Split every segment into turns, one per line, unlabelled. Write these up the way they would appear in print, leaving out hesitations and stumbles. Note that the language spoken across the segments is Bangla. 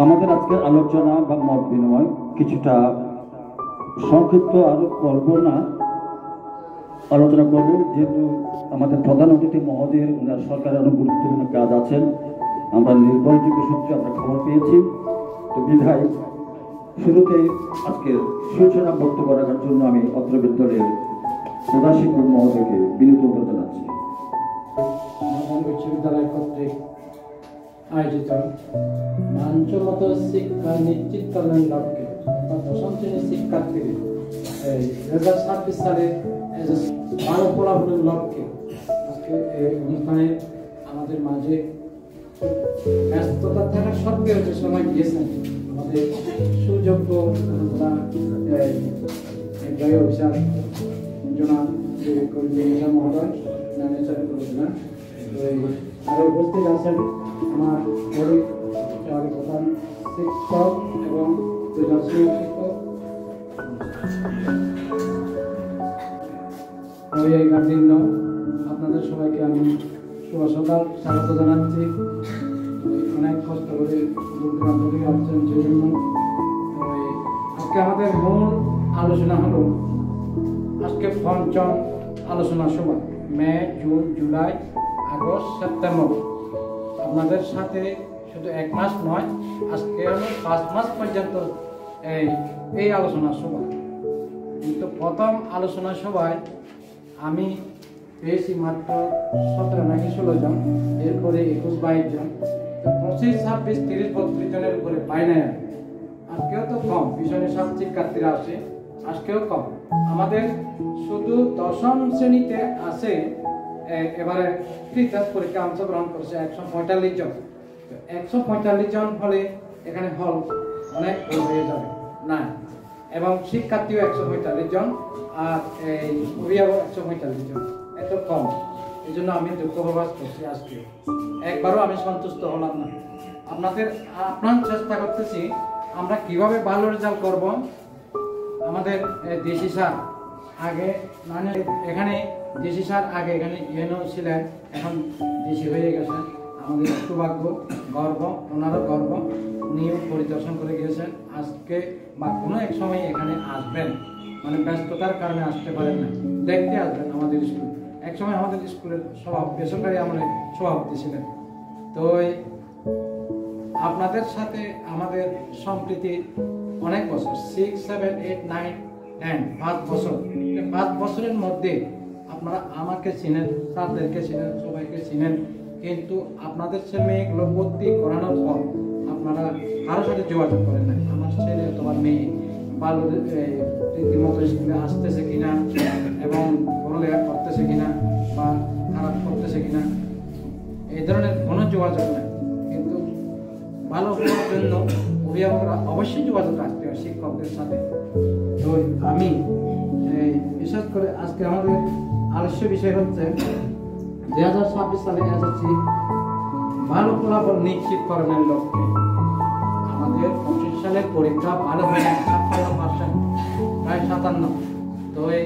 আমাদের আজকের আলোচনা বা মত বিনিময় কিছুটা সংক্ষিপ্ত আরো করব না, আলোচনা করব যেহেতু আমাদের প্রধান অতিথি মহোদয়ের ওনার সরকারের অনেক গুরুত্বপূর্ণ কাজ আছেন, আমরা নির্ভরযোগ্য সূত্রে আমরা খবর পেয়েছি। তো বিধায় শুরুতেই আজকের সূচনা বক্তব্য রাখার জন্য আমি অত্র বিদ্যালয়ের প্রধান শিক্ষক মহোদয়কে বিনীত অনুরোধ জানাচ্ছি।
বিশ্ববিদ্যালয় কর্তৃক আয়োজিত মানসম্মত শিক্ষা নিশ্চিতকরণের লক্ষ্যে দশম শ্রেণীর শিক্ষার্থীদের 2026 সালে ভালো ফলাফলের লক্ষ্যে আজকে এই অনুষ্ঠানে আমাদের মাঝে ব্যস্ততা থাকা সত্ত্বেও যে সময় দিয়েছেন আমাদের সুযোগ্য অফিসার জনাব মহোদয় আরো উপস্থিত আছেন আমার প্রধান শিক্ষক এবং শিক্ষক অভিভাবকবৃন্দ, আপনাদের সবাইকে আমি শুভ সকাল স্বাগত জানাচ্ছি। অনেক কষ্ট করে দূর থেকে আসছেন সেজন্য। আজকে আমাদের মূল আলোচনা হলো আজকে পঞ্চম আলোচনা সভা, মে, জুন, জুলাই, আগস্ট, সেপ্টেম্বর। আপনাদের সাথে শুধু 1 মাস নয়, আজকে হলো 5 মাস পর্যন্ত এই আলোচনা সভা। কিন্তু প্রথম আলোচনা সভায় আমি পেয়েছি মাত্র 17 নাকি 16 জন, এরপরে 21-22 জন, 25, 26, 30, 32 জনের উপরে পাই নাই। আজকেও তো কম, ভীষণ সব শিক্ষার্থীরা আসে, আজকেও কম। আমাদের শুধু দশম শ্রেণীতে আছে এবারে তৃতীয় পরীক্ষা অংশগ্রহণ করেছে 145 জন। 145 জন হলে এখানে হল অনেক হয়ে যাবে না, এবং শিক্ষার্থীও 145 জন, আর এই অভিভাবক 145 জন, এত কম। এই জন্য আমি দুঃখ প্রকাশ করছি। আজকে একবারও আমি সন্তুষ্ট হলাম না। আপনার চেষ্টা করতেছি আমরা কিভাবে ভালো রেজাল্ট করব। আমাদের দেশি স্যার আগে মানে এখানে দেশি স্যার আগে এখানে ইউএনও ছিলেন, এখন দেশি হয়ে গেছেন। আমাদের সৌভাগ্য, গর্ব, ওনারও গর্ব। উনিও পরিদর্শন করে গিয়েছেন, আজকে বা কোনো এক সময় এখানে আসবেন, মানে ব্যস্ততার কারণে আসতে পারেন না, দেখতে আসবেন আমাদের স্কুল। এক সময় আমাদের স্কুলের বেসরকারি আমলে সভাপতি ছিলেন। তো আপনাদের সাথে আমাদের সম্প্রীতি অনেক বছর, 6, 7, 8, 9, 10, 5 বছর। 5 বছরের মধ্যে আপনারা আমাকে চিনেন, তাদেরকে চিনেন, সবাইকে চিনেন, কিন্তু আপনাদের ছেলেমেয়েগুলো ভর্তি করানোর পর আপনারা কারোর সাথে যোগাযোগ করেন না। আমার ছেলে অথবা মেয়ে ভালো রীতিমতো স্কুলে আসতেছে কিনা, এবং পড়ালেখা করতেছে কিনা, বা খারাপ করতেছে কিনা, এই ধরনের কোনো যোগাযোগ নেই। কিন্তু ভালো হওয়ার জন্য অভিভাবকরা অবশ্যই যোগাযোগ রাখতে হয় শিক্ষকদের সাথে। তো আমি বিশেষ করে আজকে আমাদের আলোচ্য বিষয় হচ্ছে 2026 সালে এসএসসি ভালো ফলাফল নিশ্চিতকরণের লক্ষ্যে। আমাদের 25 সালের পরীক্ষা ভালো হয় না, 56%, প্রায় 57। তো এই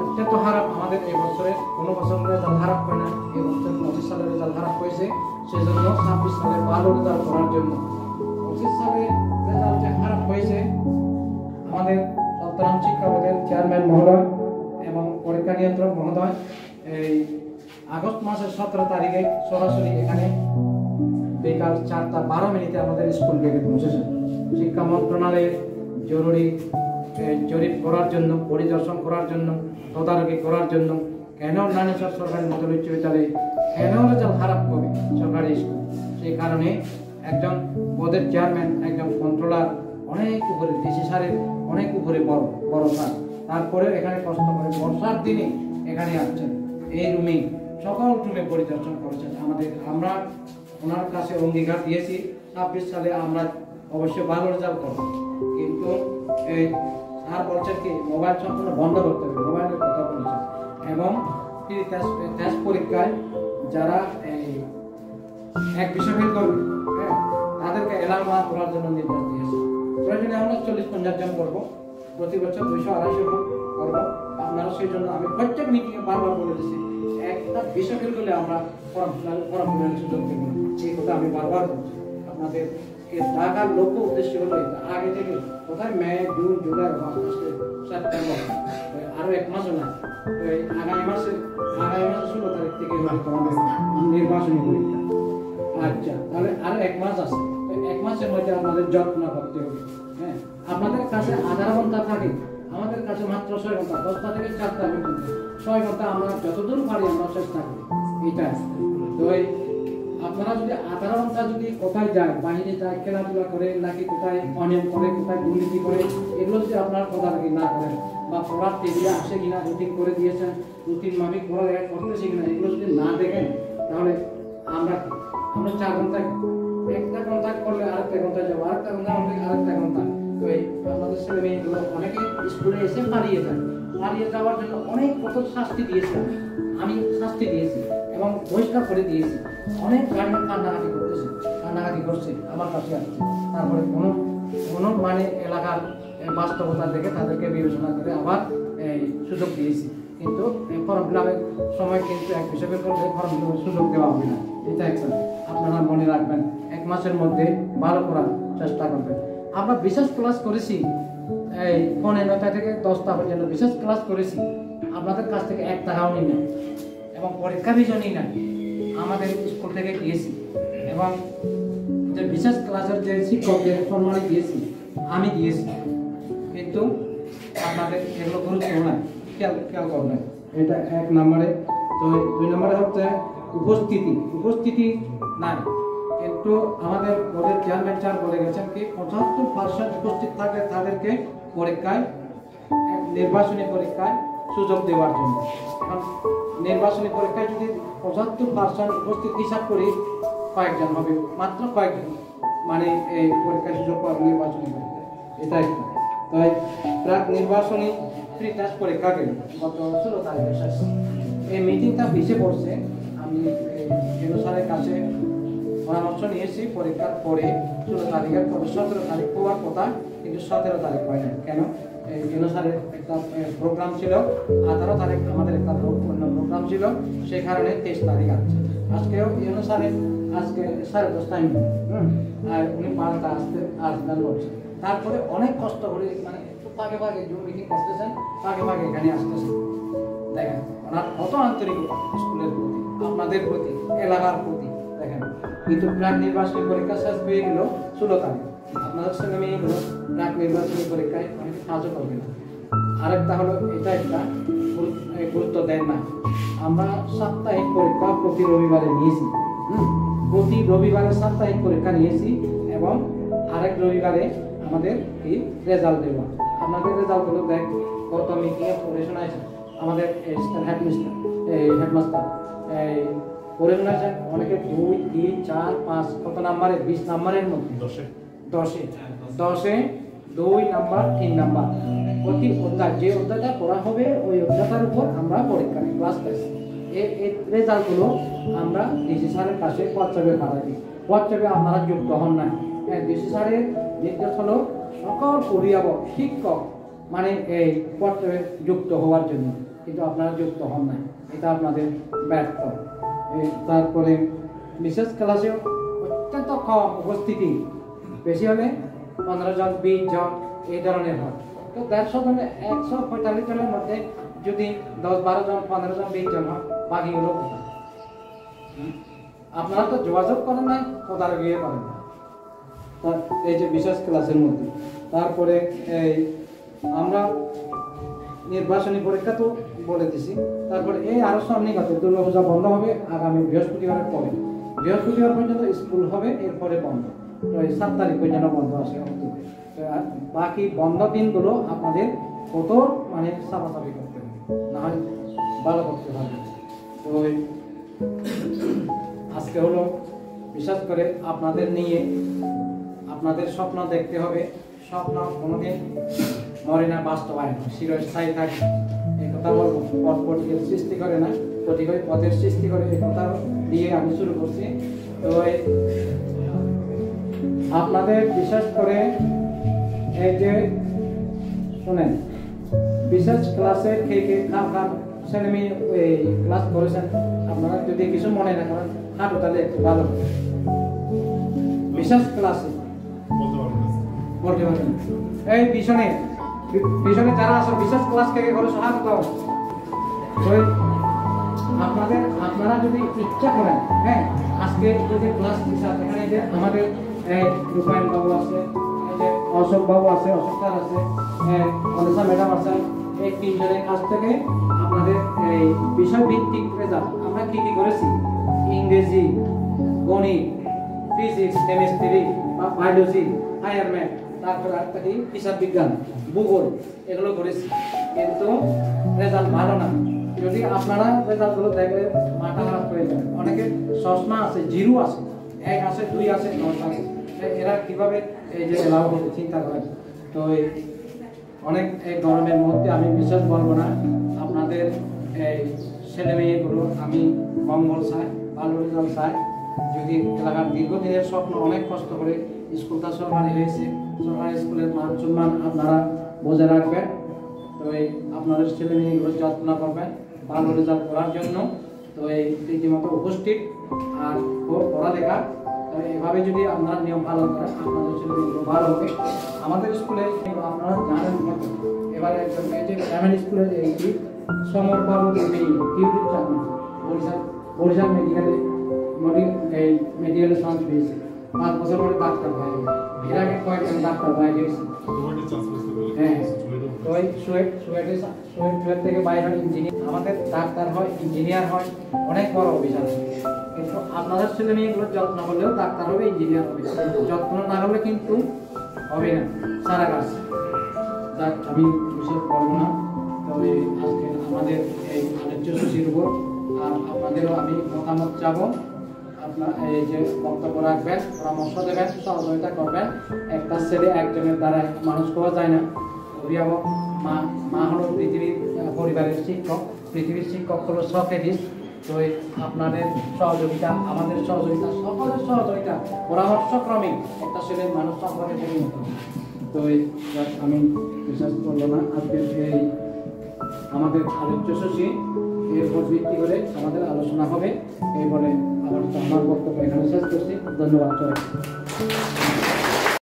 অত্যন্ত খারাপ আমাদের এই বছরে, কোনো বছর রেজাল্ট খারাপ হয় না, এই বছর 25 সালের রেজাল্ট খারাপ হয়েছে। সেজন্য 26 সালে ভালো রেজাল্ট করার জন্য 25 সালে রেজাল্ট যে খারাপ হয়েছে, আমাদের চট্টগ্রাম শিক্ষা বোর্ডের চেয়ারম্যান মহোদয় এবং পরীক্ষা নিয়ন্ত্রক মহোদয় এই আগস্ট মাসের 17 তারিখে সরাসরি এখানে বিকাল 4:12 আমাদের স্কুল গেটে পৌঁছেছেন। শিক্ষা মন্ত্রণালয়ের জরুরি জরিপ করার জন্য, পরিদর্শন করার জন্য, তদারকি করার জন্য, কেন নানিসর সরকারি মডেল উচ্চ বিদ্যালয়ে কেন রেজাল্ট খারাপ হবে সরকারি স্কুল। সেই কারণে একজন বোর্ডের চেয়ারম্যান, একজন কন্ট্রোলার, অনেক উপরে ডিসি স্যারের অনেক উপরে বড় স্যার, তারপরে এখানে কষ্ট করে বর্ষার দিনে এখানে আসছেন, এই রুমে সকল রুমে পরিদর্শন করেছেন। আমরা ওনার কাছে অঙ্গীকার দিয়েছি 26 সালে আমরা অবশ্যই ভালো রেজাল্ট করব, কিন্তু এই স্যার বলছেন কি মোবাইল সম্পূর্ণ বন্ধ করতে হবে, মোবাইলের কথা বলেছেন। এবং টেস্ট পরীক্ষায় যারা এই এক বিষয় ফেল করবে, তাদেরকে এলার্ম করার জন্য নির্দেশ দিয়েছে। প্রয়োজনে আমরা 40-50 জন করবো, প্রতি বছর 200-250 জন করবো। আপনারা সেই জন্য আমি প্রত্যেক মিটিংয়ে বারবার বলে দিচ্ছি, একটা বিষয় ফেল করলে আমরা ফর্ম ফিল আপের সুযোগ দেব না, এই কথা আমি বারবার বলছি। আপনাদের ঢাকার লক্ষ্য উদ্দেশ্য হলো এটা। আগে থেকে কোথায় মে, জুন, জুলাই, আগস্ট, সেপ্টেম্বর, আরো 1 মাসও না, আগামী মাসের 16 তারিখ থেকে হবে তোমাদের নির্বাচনী পরীক্ষা। আচ্ছা, তাহলে আরো 1 মাস আছে। 1 মাসের মধ্যে আমাদের যত্ন করতে হবে। হ্যাঁ, আপনাদের কাছে 18 ঘন্টা থাকে, আমাদের কাছে মাত্র 6 ঘন্টা, 10টা থেকে 4টা পর্যন্ত 6 ঘন্টা আমরা যতদূর পারি আমরা চেষ্টা করি। এটা তো আপনারা যদি 18 ঘন্টা যদি কোথায় যায়, বাইরে যায়, খেলাধুলা করে, নাকি কোথায় অনিয়ম করে, কোথায় দুর্নীতি করে, এগুলো যদি আপনারা তদারকি না করেন, বা পড়ার টেবিলে আসে কিনা, রুটিন করে দিয়েছেন, রুটিন মাফিক পড়া করতেছি কিনা, এগুলো যদি না দেখেন, তাহলে আমরা 4 ঘন্টায় একটা ঘন্টা করলে আরেকটা ঘন্টায় যাবো, আরেকটা ঘন্টা করলে আরেকটা ঘন্টা। তো আমাদের ছেলে মেয়েগুলো অনেকে স্কুলে এসে পালিয়ে যায়। পালিয়ে যাওয়ার জন্য অনেক কত শাস্তি দিয়েছি, আমি শাস্তি দিয়েছি এবং বহিষ্কার করে দিয়েছি। অনেক গার্জেন কান্নাকাটি করতেছে, কান্নাকাটি করছে, আমার কাছে আসছে। তারপরে কোনো মানে এলাকার বাস্তবতা দেখে তাদেরকে বিবেচনা করে আবার সুযোগ দিয়েছি। কিন্তু ফর্ম ফিলাপের সময় কিন্তু এক হিসেবে করলে ফর্ম ফিলাপের সুযোগ দেওয়া হবে না। এটা একটা আপনারা মনে রাখবেন, 1 মাসের মধ্যে ভালো করার চেষ্টা করবেন। আমরা বিশেষ ক্লাস করেছি, এই 9টা থেকে 10টা পর্যন্ত বিশেষ ক্লাস করেছি। আপনাদের কাছ থেকে 1 টাকাও নিই না এবং পরীক্ষা বিজনই না, আমাদের স্কুল থেকে দিয়েছি। এবং যে বিশেষ ক্লাসের যে শিক্ষকদের সম্মানে দিয়েছি, আমি দিয়েছি। কিন্তু আপনাদের এগুলো গুরুত্ব নাই, খেয়াল করবেন। এটা 1 নম্বরে। তো 2 নম্বরে হচ্ছে উপস্থিতি নাই। কিন্তু আমাদের বোর্ডের চেয়ারম্যান স্যার বলে গেছেন কি 75% উপস্থিত থাকলে তাদেরকে পরীক্ষায়, নির্বাচনী পরীক্ষায় সুযোগ দেওয়ার জন্য। এখন নির্বাচনী পরীক্ষায় যদি 75% উপস্থিত হিসাব করি, কয়েকজন হবে, মাত্র কয়েকজন মানে এই পরীক্ষায় সুযোগ পাবে নির্বাচনী পরীক্ষায়। এটাই তাই প্রাক নির্বাচনী ফ্রি টেস্ট পরীক্ষা গেল গত 16 তারিখে শেষ। এই মিটিংটা পিছিয়ে পড়ছে। আমি জেনো স্যারের কাছে পরামর্শ নিয়েছি, পরীক্ষার পরে 16 তারিখের পরে 17 তারিখ হওয়ার কথা, কিন্তু 17 তারিখ হয় না। কেন? জেনো স্যারের একটা প্রোগ্রাম ছিল, 18 তারিখ আমাদের একটা অন্য প্রোগ্রাম ছিল, সেই কারণে 23 তারিখ আছে। আজকেও জেনো স্যারের আজকে 10:30 টাইম, আর উনি 5টা আসবেন বলছে। তারপরে অনেক কষ্ট করে মানে একটু পাকে জুম মিটিং করতেছেন, পাকে এখানে আসতেছেন। দেখেন ওনার কত আন্তরিকতা স্কুলের প্রতি, আপনাদের প্রতি, এলাকার প্রতি। দেখেন, কিন্তু প্রাক নির্বাচনী পরীক্ষা শেষ হয়ে গেল 16 তারিখ। আপনাদের সঙ্গে মেয়েগুলো প্রাক নির্বাচনী পরীক্ষায় অনেক সাহায্য করবে না। আরেকটা হলো এটা একটা গুরুত্ব দেন না। আমরা সাপ্তাহিক পরীক্ষা প্রতি রবিবারে নিয়েছি। প্রতি রবিবারে সাপ্তাহিক পরীক্ষা নিয়েছি এবং আরেক রবিবারে আমাদের এই রেজাল্ট দেওয়া। আপনাদের রেজাল্টগুলো দেখ, গত মিটিংয়ে পড়ে শোনাইছে আমাদের হেডমাস্টার পড়ে শোনাইছেন অনেকে 2, 3, 4, 5 কত নাম্বারে, 20 নাম্বারের মধ্যে 10-এ 2 নাম্বার 3 নাম্বার প্রতি অধ্যায়। যে অধ্যায়টা পড়া হবে ওই অধ্যায়টার উপর আমরা পরীক্ষা ক্লাস টেস্ট। এই রেজাল্টগুলো আমরা ডিসি স্যারের কাছে হোয়াটসঅ্যাপে পাঠাই দিই। হোয়াটসঅ্যাপে আপনারা যুক্ত হন না। ডিসি স্যারের নির্দেশ হলো সকল অভিভাবক, শিক্ষক মানে এই হোয়াটসঅ্যাপে যুক্ত হওয়ার জন্য, কিন্তু আপনারা যুক্ত হন না, এটা আপনাদের ব্যর্থ। তারপরে বিশেষ ক্লাসে অত্যন্ত কম উপস্থিতি, বেশি হলে 15 জন 20 জন এই ধরনের হয়। তো 150 জনে 145 জনের মধ্যে যদি 10-12 জন 15 জন 20 জন হয়, বাকিগুলো আপনারা তো যোগাযোগ করেন না, তদারকি করেন না। এই যে বিশেষ ক্লাসের মধ্যে। তারপরে এই আমরা নির্বাচনী পরীক্ষা তো বলে দিছি। তারপরে এই আরো সামনে গত দুর্গাপূজা বন্ধ হবে আগামী বৃহস্পতিবারের পরে। বৃহস্পতিবার পর্যন্ত স্কুল হবে, এরপরে বন্ধ। তো এই 7 তারিখ পর্যন্ত বন্ধ আছে। বাকি বন্ধ দিনগুলো আপনাদের কত মানে সাফাসাফি করতে হবে, না হয় ভালো করতে হবে। তো আজকে হলো বিশেষ করে আপনাদের নিয়ে, আপনাদের স্বপ্ন দেখতে হবে। স্বপ্ন কোনোদিন মরে না, বাস্তবায়ন চিরস্থায়ী থাকে। এই কথা বলবো, পথ পথের সৃষ্টি করে না, প্রতিকূল পথের সৃষ্টি করে। এই কথা দিয়ে আমি শুরু করছি। তো আপনাদের বিশেষ করে এই যে শোনেন, বিশেষ ক্লাসে কে খান ছেলে মেয়ে ক্লাস করেছেন, আপনারা যদি কিছু মনে না করেন হাঁটু তাহলে একটু ভালো। বিশেষ ক্লাসে বলতে পারবেন। এই পিছনে যারা আছে বিশেষ ক্লাস থেকে করে স্বাগত। আপনারা যদি ইচ্ছা করেন, হ্যাঁ, আজকে যদি ক্লাস টিচার এখানে যে আমাদের রূপায়ণ বাবু আছে, অশোক বাবু আছে, অশোক স্যার আছে, অনিশা ম্যাডাম আছে, এই তিনজনের কাছ থেকে আপনাদের এই বিষয় ভিত্তিক রেজাল্ট আমরা কি করেছি, ইংরেজি, গণিত, physics, chemistry, biology, higher math, তারপর একটা কি হিসাব বিজ্ঞান, ভূগোল, এগুলো করেছি। কিন্তু রেজাল্ট ভালো না। যদি আপনারা রেজাল্টগুলো দেখলে মাথা খারাপ হয়ে যাবে। অনেকে চশমা আছে, জিরো আছে, 1 আছে, 2 আছে, 10 আছে। এরা কিভাবে এই যে লাভ হবে চিন্তা করেন। তো অনেক এই গরমের মধ্যে আমি বিশ্বাস বলবো না আপনাদের এই ছেলে মেয়েগুলো আমি মঙ্গল চাই, ভালো রেজাল্ট চাই। যদি এলাকার দীর্ঘদিনের স্বপ্ন, অনেক কষ্ট করে স্কুলটা সরকারি হয়েছে, সরকারি স্কুলের মান সম্মান আপনারা বজায় রাখবেন। তো এই আপনাদের ছেলে মেয়েগুলো যত্ন করবেন ভালো রেজাল্ট করার জন্য। তো এই রীতিমতো উপস্থিত আর পড়ালেখা, তো এভাবে যদি আপনারা নিয়ম পালন করেন আপনাদের ছেলে মেয়েগুলো ভালো হবে। আমাদের স্কুলে আপনারা জানেন এবারে একজন এই যে প্রাইমারি স্কুলের এইটি সমর বাবু বরিশাল মেডিকেলে এই মেডিকেলে চান্স পেয়েছে, 5 বছর পরে ডাক্তার ভাই। এর আগে কয়েকজন ডাক্তার ভাই হয়েছে। হ্যাঁ, তো ওই সুয়েট থেকে বাইরে ইঞ্জিনিয়ার, আমাদের ডাক্তার হয়, ইঞ্জিনিয়ার হয়, অনেক বড় অফিসার। কিন্তু আপনাদের ছেলে মেয়েগুলো যত্ন করলেও ডাক্তার হবে, ইঞ্জিনিয়ার হবে, যত্ন না করলে কিন্তু হবে না সারা কাজ। যাক, আমি বিশেষ করবো না। তবে আজকে আমাদের এই আলোচ্য সূচির উপর আপনাদেরও আমি মতামত চাবো। আপনার এই যে বক্তব্য রাখবেন, পরামর্শ দেবেন, সহযোগিতা করবেন। একটা ছেলে একজনের দ্বারা মানুষ করা যায় না। অভিভাবক মা হলো পৃথিবীর পরিবারের শিক্ষক, পৃথিবীর শিক্ষক হলো সকেটিস। তো আপনাদের সহযোগিতা, আমাদের সহযোগিতা, সকলের সহযোগিতা, পরামর্শক্রমে একটা ছেলের মানুষ সম্পর্কে পরিণত হবে। তো আমি বিশ্বাস করবো না আজকে এই আমাদের আলোচ্য সূচি এর উপর ভিত্তি করে আমাদের আলোচনা হবে। এই বলে আমার বক্তব্য এখানে শেষ করছি। ধন্যবাদ।